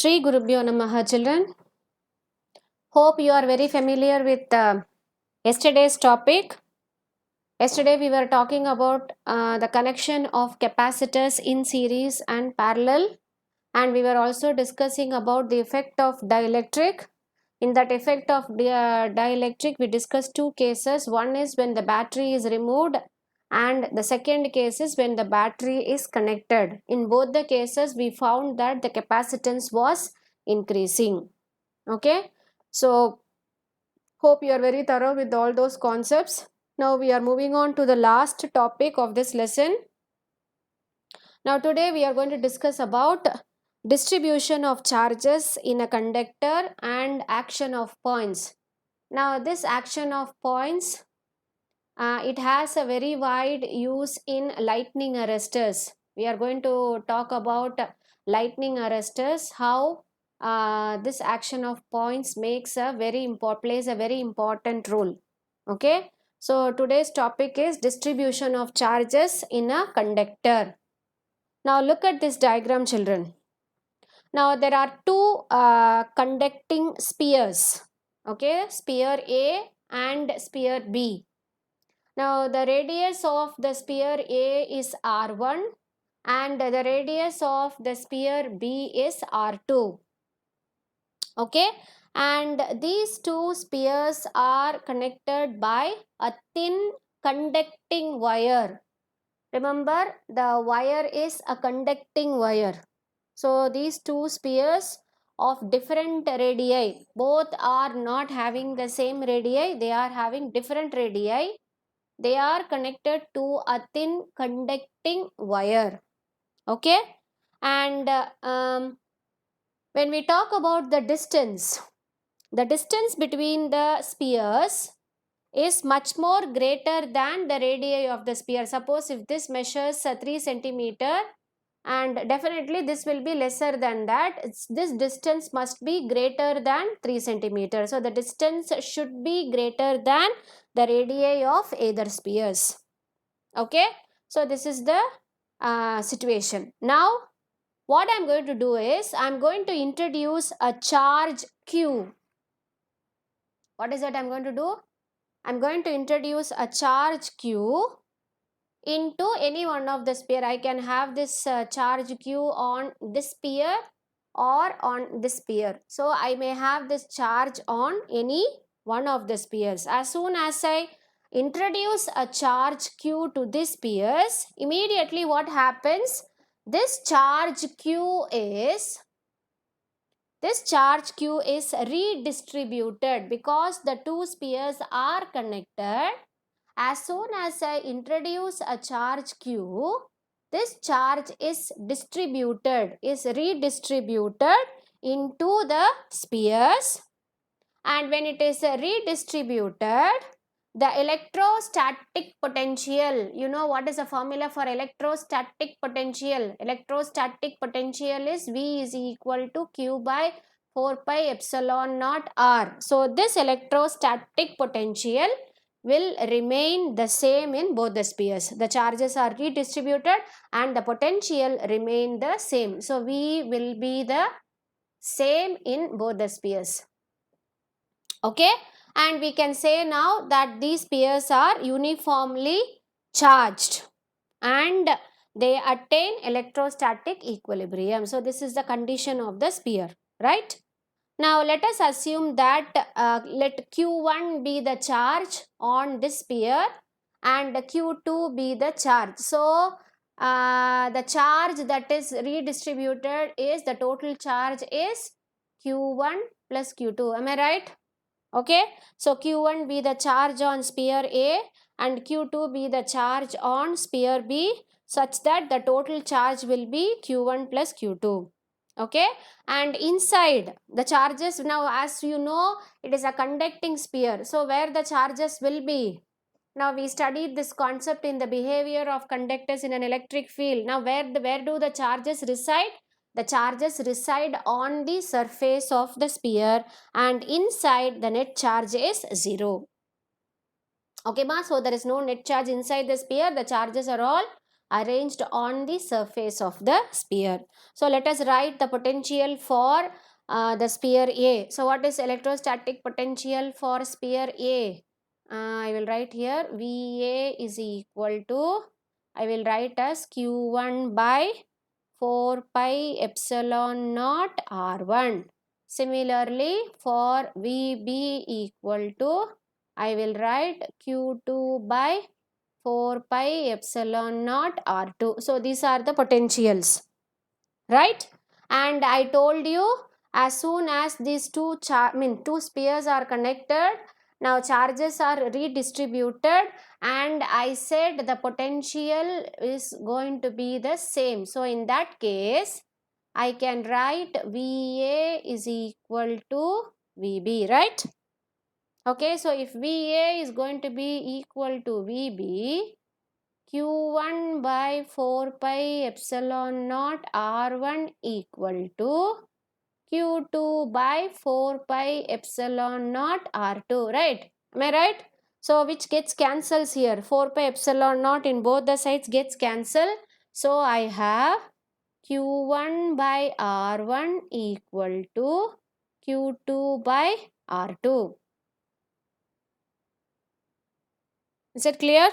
Shri Gurubhyo Namaha, children. Hope you are very familiar with yesterday's topic. Yesterday we were talking about the connection of capacitors in series and parallel, and we were also discussing about the effect of dielectric. In that effect of dielectric, we discussed two cases. One is when the battery is removed, and the second case is when the battery is connected. In both the cases, we found that the capacitance was increasing. Okay, so hope you are very thorough with all those concepts. Now we are moving on to the last topic of this lesson. Now today we are going to discuss about distribution of charges in a conductor and action of points. Now this action of points, it has a very wide use in lightning arresters. We are going to talk about lightning arresters, how this action of points plays a very important role. Okay, so today's topic is distribution of charges in a conductor. Now look at this diagram, children. Now there are two conducting spheres. Okay, sphere A and sphere B. Now the radius of the sphere A is R1 and the radius of the sphere B is R2. Okay, and these two spheres are connected by a thin conducting wire. Remember, the wire is a conducting wire. So these two spheres of different radii, both are not having the same radii, they are having different radii. They are connected to a thin conducting wire. Okay, and when we talk about the distance between the spheres is much more greater than the radii of the sphere. Suppose if this measures 3 centimeter, and definitely this will be lesser than that. This distance must be greater than 3 centimeter. So the distance should be greater than the radii of either spheres. Okay, so this is the situation. Now what I'm going to do is I'm going to introduce a charge Q. What is that I'm going to do? I'm going to introduce a charge Q into any one of the sphere. I can have this charge Q on this sphere or on this sphere. So I may have this charge on any one of the spheres. As soon as I introduce a charge Q to these spheres, immediately what happens? This charge Q is redistributed because the two spheres are connected. As soon as I introduce a charge Q, this charge is redistributed into the spheres, and when it is redistributed, the electrostatic potential, you know what is the formula for electrostatic potential? Electrostatic potential is V is equal to Q by 4 pi epsilon naught R. So this electrostatic potential will remain the same in both the spheres. The charges are redistributed and the potential remain the same. So V will be the same in both the spheres. Okay, and we can say now that these spheres are uniformly charged and they attain electrostatic equilibrium. So this is the condition of the sphere, right? Now let us assume that let Q1 be the charge on this sphere and Q2 be the charge. So the charge that is redistributed is, the total charge is Q1 plus Q2. Am I right? Okay, so Q1 be the charge on sphere A and Q2 be the charge on sphere B, such that the total charge will be Q1 plus Q2. Okay, and inside the charges, now as you know, it is a conducting sphere. So where the charges will be? Now we studied this concept in the behavior of conductors in an electric field. Now where do the charges reside? The charges reside on the surface of the sphere, and inside the net charge is 0. Okay, ma, so there is no net charge inside the sphere. The charges are all arranged on the surface of the sphere. So let us write the potential for the sphere A. So what is electrostatic potential for sphere A? I will write here VA is equal to, I will write as Q1 by 4 pi epsilon naught R1. Similarly, for VB equal to, I will write Q2 by 4 pi epsilon naught R2. So these are the potentials, right? And I told you, as soon as these two spheres are connected, now charges are redistributed, and I said the potential is going to be the same. So in that case, I can write VA is equal to VB, right? Okay, so if VA is going to be equal to VB, Q1 by 4 pi epsilon naught R1 equal to Q2 by 4 pi epsilon naught R2, right? Am I right? So which gets cancels here? 4 pi epsilon naught in both the sides gets cancelled. So I have Q1 by R1 equal to Q2 by R2. Is it clear?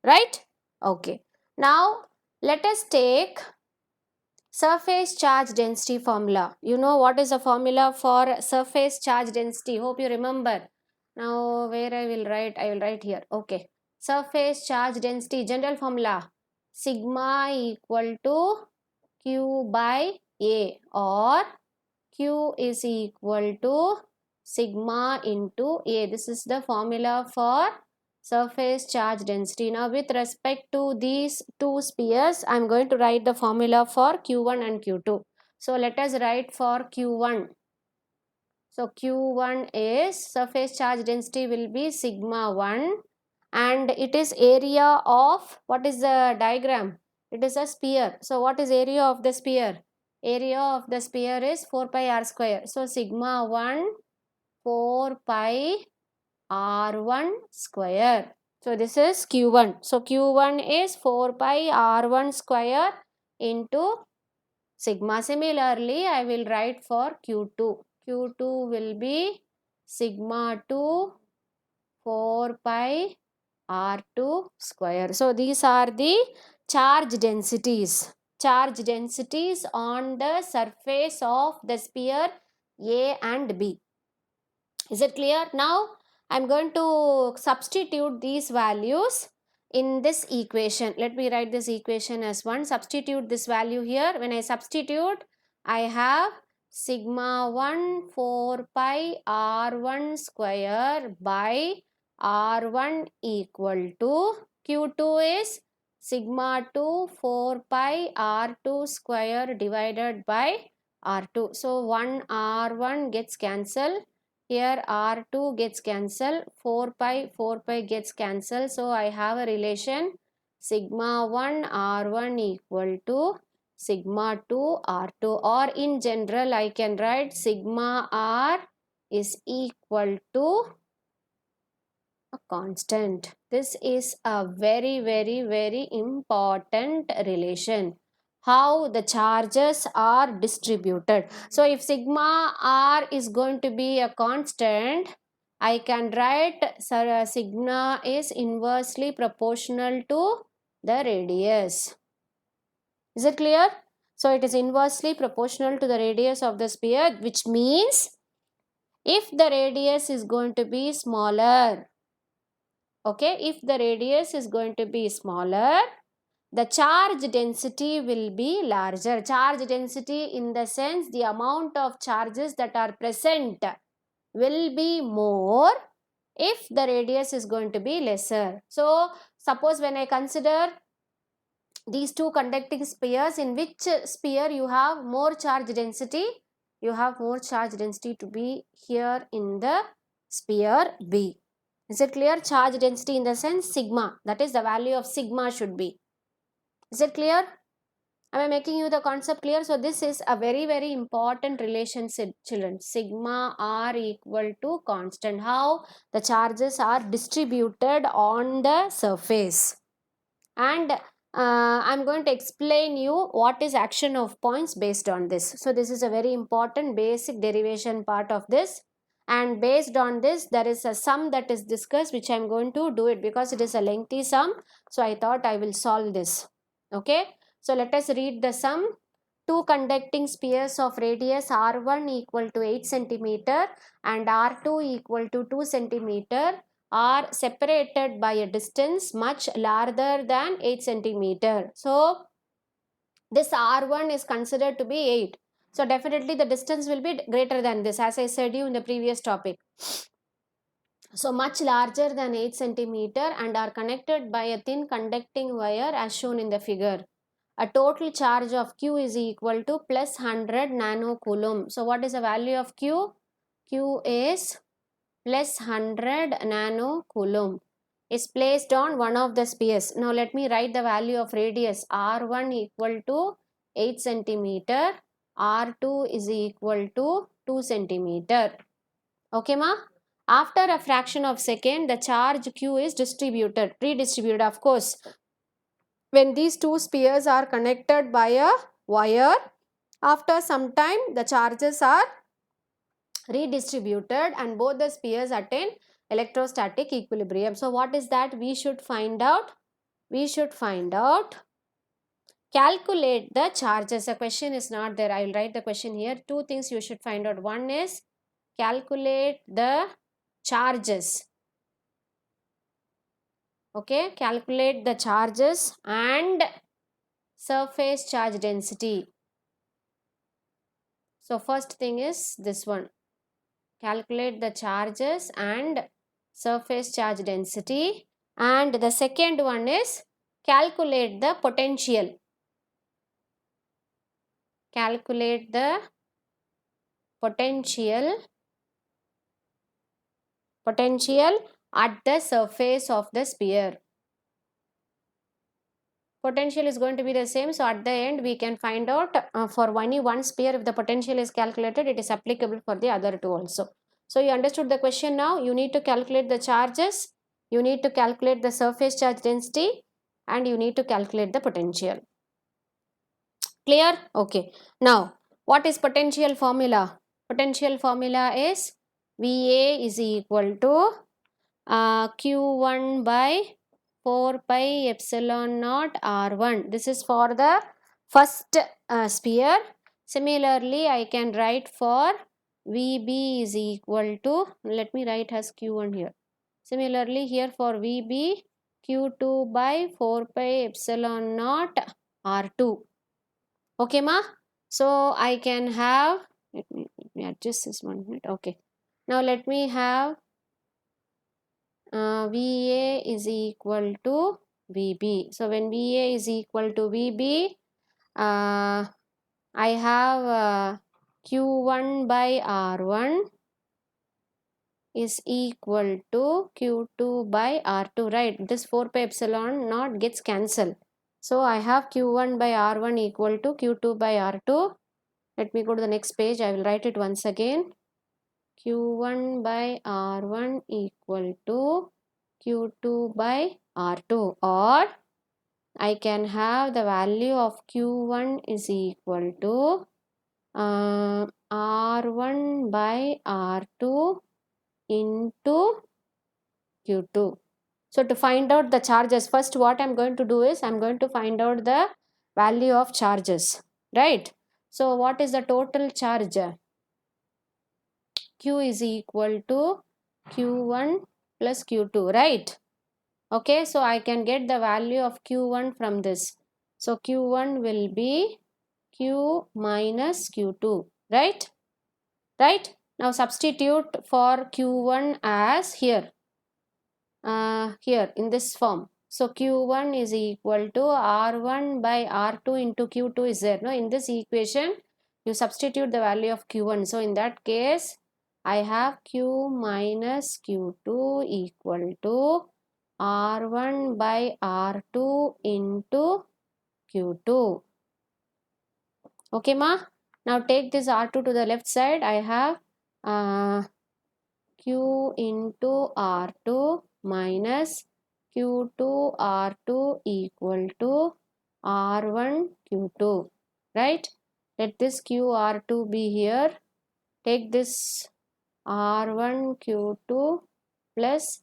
Right? Okay. Now let us take surface charge density formula. You know what is the formula for surface charge density? Hope you remember. Now where I will write here. Okay. Surface charge density general formula. Sigma equal to Q by A, or Q is equal to sigma into A. This is the formula for surface charge density. Now with respect to these two spheres, I am going to write the formula for Q1 and Q2. So let us write for Q1. So Q1 is surface charge density will be sigma 1, and it is area of, what is the diagram? It is a sphere. So what is area of the sphere? Area of the sphere is 4 pi r square. So sigma 1 4 pi r1 square. So this is Q1. So Q1 is 4 pi r1 square into sigma. Similarly, I will write for Q2. Q2 will be sigma 2 4 pi R2 square. So these are the charge densities. Charge densities on the surface of the sphere A and B. Is it clear? Now I am going to substitute these values in this equation. Let me write this equation as 1. Substitute this value here. When I substitute, I have sigma 1 4 pi R1 square by R1 equal to Q2 is sigma 2 4 pi R2 square divided by R2. So 1 R1 gets cancelled. Here R2 gets cancelled, 4 pi gets cancelled. So I have a relation sigma 1 R1 equal to sigma 2 R2, or in general I can write sigma R is equal to a constant. This is a very important relation. How the charges are distributed. So if sigma r is going to be a constant, I can write sigma is inversely proportional to the radius. Is it clear? So it is inversely proportional to the radius of the sphere, which means if the radius is going to be smaller, okay, if the radius is going to be smaller, the charge density will be larger. Charge density in the sense the amount of charges that are present will be more if the radius is going to be lesser. So suppose when I consider these two conducting spheres, in which sphere you have more charge density? You have more charge density to be here in the sphere B. Is it clear? Charge density in the sense sigma, that is the value of sigma should be. Is it clear? Am I making you the concept clear? So this is a very important relationship, children. Sigma r equal to constant. How the charges are distributed on the surface. And I'm going to explain you what is action of points based on this. So this is a very important basic derivation part of this, and based on this there is a sum that is discussed, which I'm going to do it because it is a lengthy sum. So I thought I will solve this. Okay, so let us read the sum. Two conducting spheres of radius r1 equal to 8 centimeter and r2 equal to 2 centimeter are separated by a distance much larger than 8 centimeter. So this r1 is considered to be 8. So definitely the distance will be greater than this, as I said you in the previous topic. So much larger than 8 centimeter and are connected by a thin conducting wire as shown in the figure. A total charge of Q is equal to plus 100 nanocoulomb. So what is the value of Q? Q is plus 100 nanocoulomb is placed on one of the spheres. Now let me write the value of radius. R1 equal to 8 centimeter. R2 is equal to 2 centimeter. Okay ma? After a fraction of second, the charge Q is redistributed of course. When these two spheres are connected by a wire, after some time the charges are redistributed and both the spheres attain electrostatic equilibrium. So what is that we should find out? We should find out, calculate the charges. The question is not there. I will write the question here. Two things you should find out. One is calculate the charges. Okay, calculate the charges and surface charge density. So first thing is this one. Calculate the charges and surface charge density, and the second one is calculate the potential. Calculate the potential at the surface of the sphere. Potential is going to be the same, so at the end we can find out for only one sphere, if the potential is calculated, it is applicable for the other two also. So you understood the question now. You need to calculate the charges, you need to calculate the surface charge density, and you need to calculate the potential. Clear? Okay. Now what is potential formula? Potential formula is VA is equal to Q1 by 4 pi epsilon naught R1. This is for the first sphere. Similarly, I can write for VB is equal to, let me write as Q1 here. Similarly, here for VB, Q2 by 4 pi epsilon naught R2. Okay, ma? So I can have, let me adjust this 1 minute. Okay. Now let me have VA is equal to VB. So when VA is equal to VB, I have Q1 by R1 is equal to Q2 by R2, right? This 4 pi epsilon naught gets cancelled. So I have Q1 by R1 equal to Q2 by R2. Let me go to the next page. I will write it once again. Q1 by R1 equal to Q2 by R2, or I can have the value of Q1 is equal to R1 by R2 into Q2. So to find out the charges, first what I'm going to do is I'm going to find out the value of charges, right? So what is the total charge? Q is equal to Q1 plus Q2, right? Okay, so I can get the value of Q1 from this. So Q1 will be Q minus Q2, right? Right? Now substitute for Q1 as here in this form. So Q1 is equal to R1 by R2 into Q2 is there. No, in this equation, you substitute the value of Q1. So in that case, I have Q minus Q2 equal to R1 by R2 into Q2. Okay, ma? Now take this R2 to the left side. I have Q into R2 minus Q2 R2 equal to R1 Q2, right? Let this QR2 be here. Take this R1 Q2 plus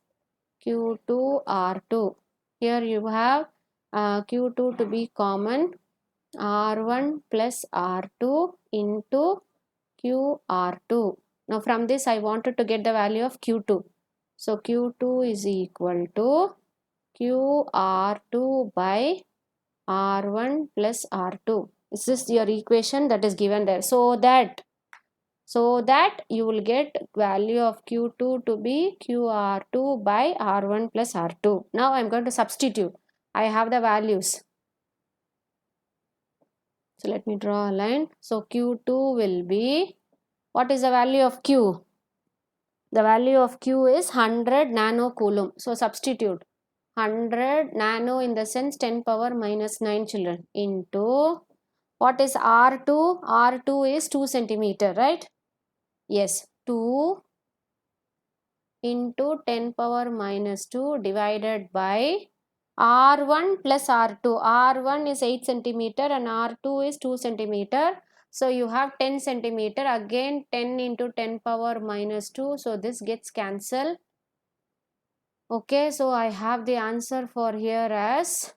Q2 R2. Here you have Q2 to be common, R1 plus R2 into QR2. Now from this I wanted to get the value of Q2. So Q2 is equal to QR2 by R1 plus R2. This is your equation that is given there. So that you will get value of Q2 to be QR2 by R1 plus R2. Now I am going to substitute. I have the values. So let me draw a line. So Q2 will be, what is the value of Q? The value of Q is 100 nanocoulomb. So substitute 100 nano in the sense 10 power minus 9 children into, what is R2? R2 is 2 centimeter, right? Yes, 2 into 10 power minus 2 divided by R1 plus R2. R1 is 8 centimeter and R2 is 2 centimeter. So you have 10 centimeter, again 10 into 10 power minus 2. So this gets cancelled. Okay, so I have the answer for here as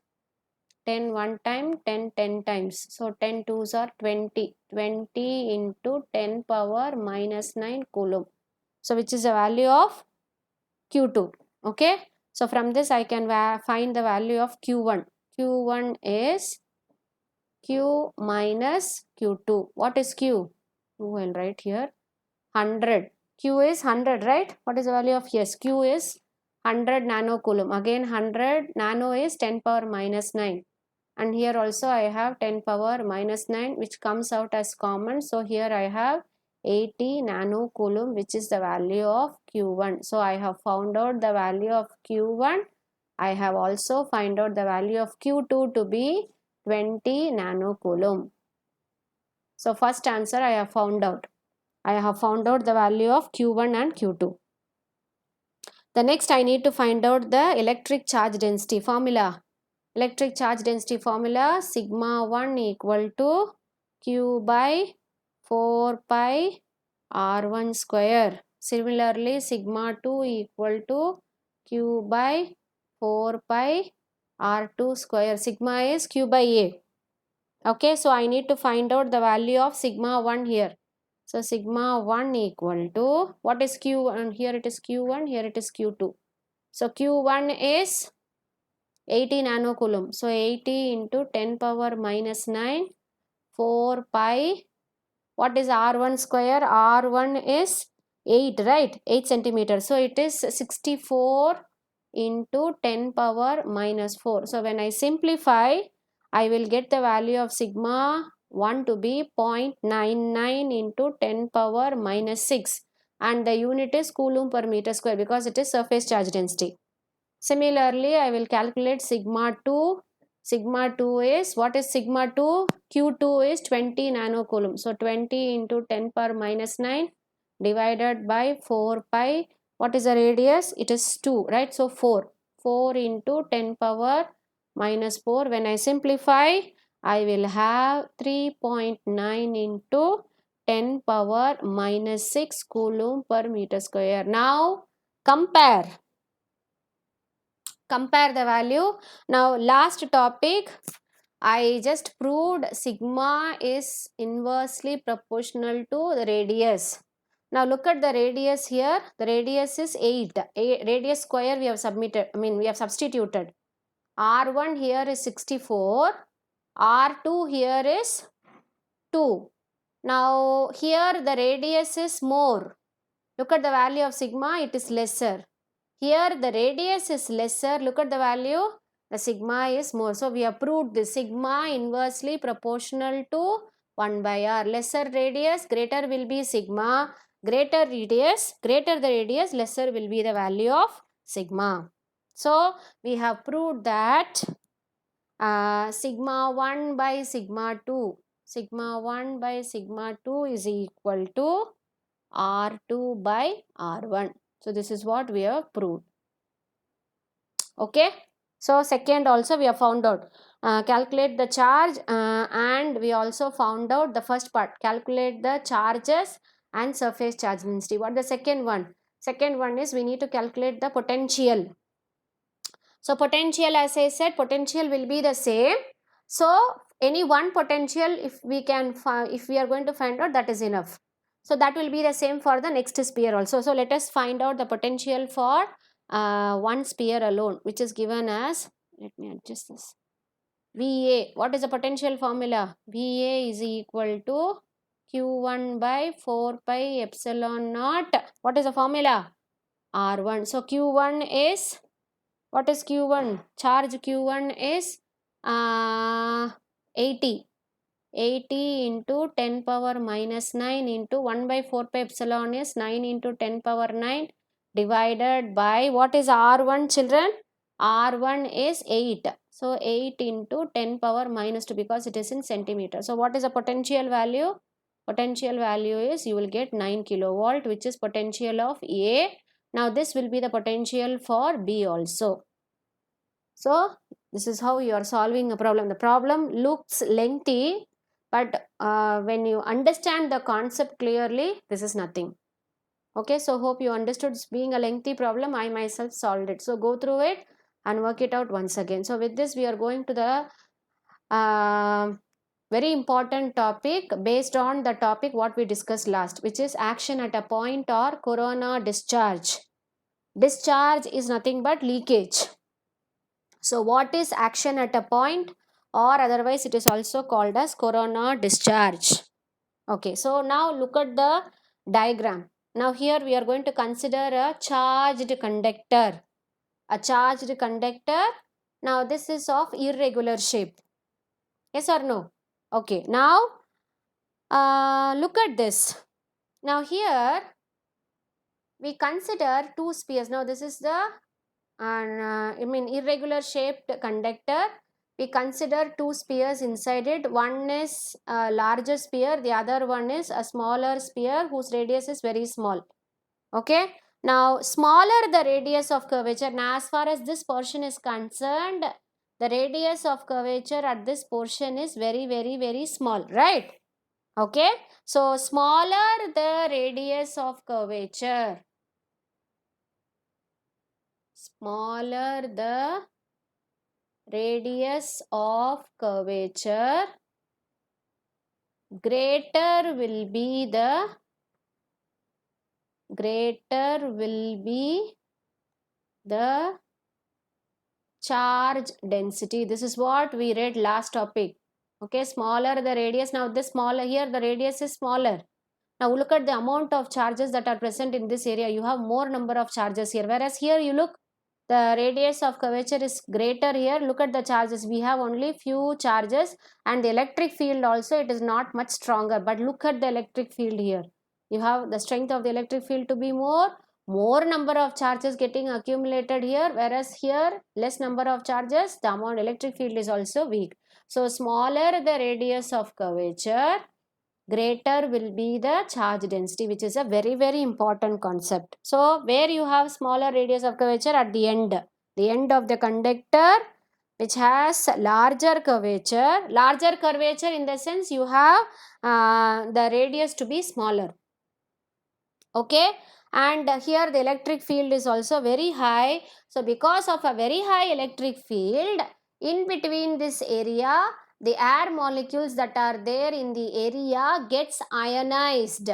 10 one time, 10 10 times. So 10 twos are 20. 20 into 10 power minus 9 coulomb. So which is the value of Q2. Okay, so from this I can find the value of Q1. Q1 is Q minus Q2. What is Q? I'll write here 100. Q is 100, right? What is the value of, yes, Q is 100 nanocoulomb. Again 100 nano is 10 power minus 9. And here also I have 10 power minus 9 which comes out as common. So here I have 80 nanocoulomb which is the value of Q1. So I have found out the value of Q1. I have also found out the value of Q2 to be 20 nanocoulomb. So first answer I have found out. I have found out the value of Q1 and Q2. The next I need to find out the electric charge density formula. Electric charge density formula, sigma 1 equal to Q by 4 pi R1 square. Similarly, sigma 2 equal to Q by 4 pi R2 square. Sigma is Q by A. Okay, so I need to find out the value of sigma 1 here. So sigma 1 equal to, what is Q1? Here it is Q1, here it is Q2. So Q1 is 80 nanocoulomb. So 80 into 10 power minus 9, 4 pi. What is R1 square? R1 is 8, right? 8 centimeters. So it is 64 into 10 power minus 4. So when I simplify, I will get the value of sigma 1 to be 0.99 into 10 power minus 6. And the unit is coulomb per meter square because it is surface charge density. Similarly, I will calculate sigma 2. Sigma 2 is, what is sigma 2? Q2 is 20 nanocoulomb. So 20 into 10 power minus 9 divided by 4 pi. What is the radius? It is 2, right? So 4. 4 into 10 power minus 4. When I simplify, I will have 3.9 into 10 power minus 6 coulomb per meter square. Now compare the value. Now last topic, I just proved sigma is inversely proportional to the radius. Now look at the radius here. The radius is 8. Radius square we have substituted. R1 here is 64. R2 here is 2. Now here the radius is more. Look at the value of sigma, it is lesser. Here the radius is lesser. Look at the value. The sigma is more. So we have proved the sigma inversely proportional to 1 by r. Lesser radius, greater will be sigma. Greater the radius, lesser will be the value of sigma. So we have proved that sigma 1 by sigma 2. Sigma 1 by sigma 2 is equal to R2 by R1. So this is what we have proved. Okay. So second also we have found out. Calculate the charge and we also found out the first part. Calculate the charges and surface charge density. What the second one? Second one is we need to calculate the potential. So potential, as I said, potential will be the same. So any one potential, if we are going to find out, that is enough. So that will be the same for the next sphere also. So let us find out the potential for one sphere alone, which is given as, let me adjust this. VA, what is the potential formula? VA is equal to Q1 by 4 pi epsilon naught. What is the formula? R1. So Q1 is, what is Q1? Charge Q1 is 80. 80 into 10 power minus 9 into 1 by 4 pi epsilon is 9 into 10 power 9 divided by, what is R1, children? R1 is 8. So 8 into 10 power minus 2, because it is in centimeter. So what is the potential value? Potential value is, you will get 9 kilovolt, which is potential of A. Now this will be the potential for B also. So this is how you are solving a problem. The problem looks lengthy, but when you understand the concept clearly, this is nothing. Okay, so hope you understood. Being a lengthy problem, I myself solved it. So go through it and work it out once again. So with this, we are going to the very important topic based on the topic what we discussed last, which is action at a point or corona discharge. Discharge is nothing but leakage. So what is action at a point, or otherwise it is also called as corona discharge. Okay, so now look at the diagram. Now here we are going to consider a charged conductor. A charged conductor. Now this is of irregular shape. Yes or no? Okay, now look at this. Now here we consider two spheres. Now this is the irregular shaped conductor. We consider two spheres inside it. One is a larger sphere, the other one is a smaller sphere whose radius is very small. Okay, now smaller the radius of curvature. Now as far as this portion is concerned, the radius of curvature at this portion is very small, right? Okay, so smaller the radius of curvature, smaller the radius of curvature, greater will be the charge density. This is what we read last topic. Okay, smaller the radius. Now this smaller, here the radius is smaller. Now look at the amount of charges that are present in this area. You have more number of charges here, whereas here you look, the radius of curvature is greater here. Look at the charges. We have only few charges, and the electric field also, it is not much stronger. But look at the electric field here. You have the strength of the electric field to be more number of charges getting accumulated here, whereas here less number of charges, the amount electric field is also weak. So smaller the radius of curvature, greater will be the charge density, which is a very important concept. So where you have smaller radius of curvature, at the end of the conductor, which has larger curvature in the sense you have the radius to be smaller. Okay, and here the electric field is also very high. So because of a very high electric field, in between this area, the air molecules that are there in the area gets ionized.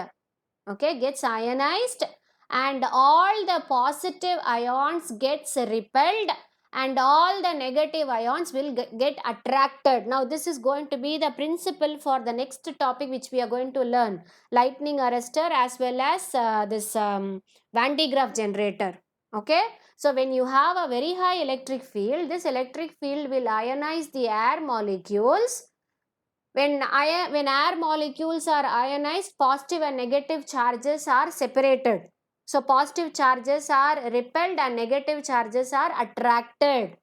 Okay, gets ionized, and all the positive ions gets repelled and all the negative ions will get attracted. Now this is going to be the principle for the next topic which we are going to learn, lightning arrestor as well as this Van de Graaff generator. Okay, so when you have a very high electric field, this electric field will ionize the air molecules. When air molecules are ionized, positive and negative charges are separated. So positive charges are repelled and negative charges are attracted.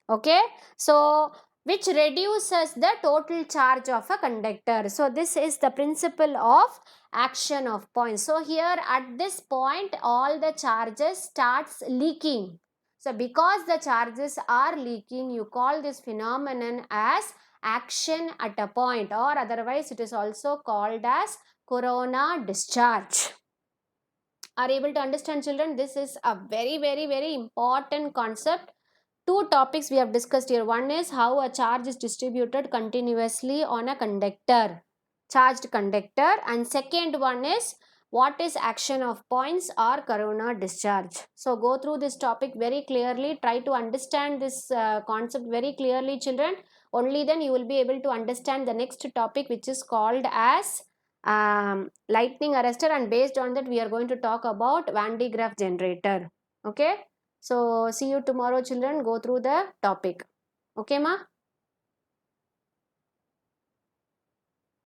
Okay, so which reduces the total charge of a conductor. So this is the principle of action of points. So here at this point, all the charges starts leaking. So because the charges are leaking, you call this phenomenon as action at a point, or otherwise it is also called as corona discharge. Are able to understand, children? This is a very important concept. Two topics we have discussed here. One is how a charge is distributed continuously on a conductor, charged conductor, and second one is what is action of points or corona discharge. So go through this topic very clearly, try to understand this concept very clearly, children. Only then you will be able to understand the next topic, which is called as lightning arrestor, and based on that we are going to talk about Van de Graaff generator. Okay, so see you tomorrow, children. Go through the topic. Okay, ma?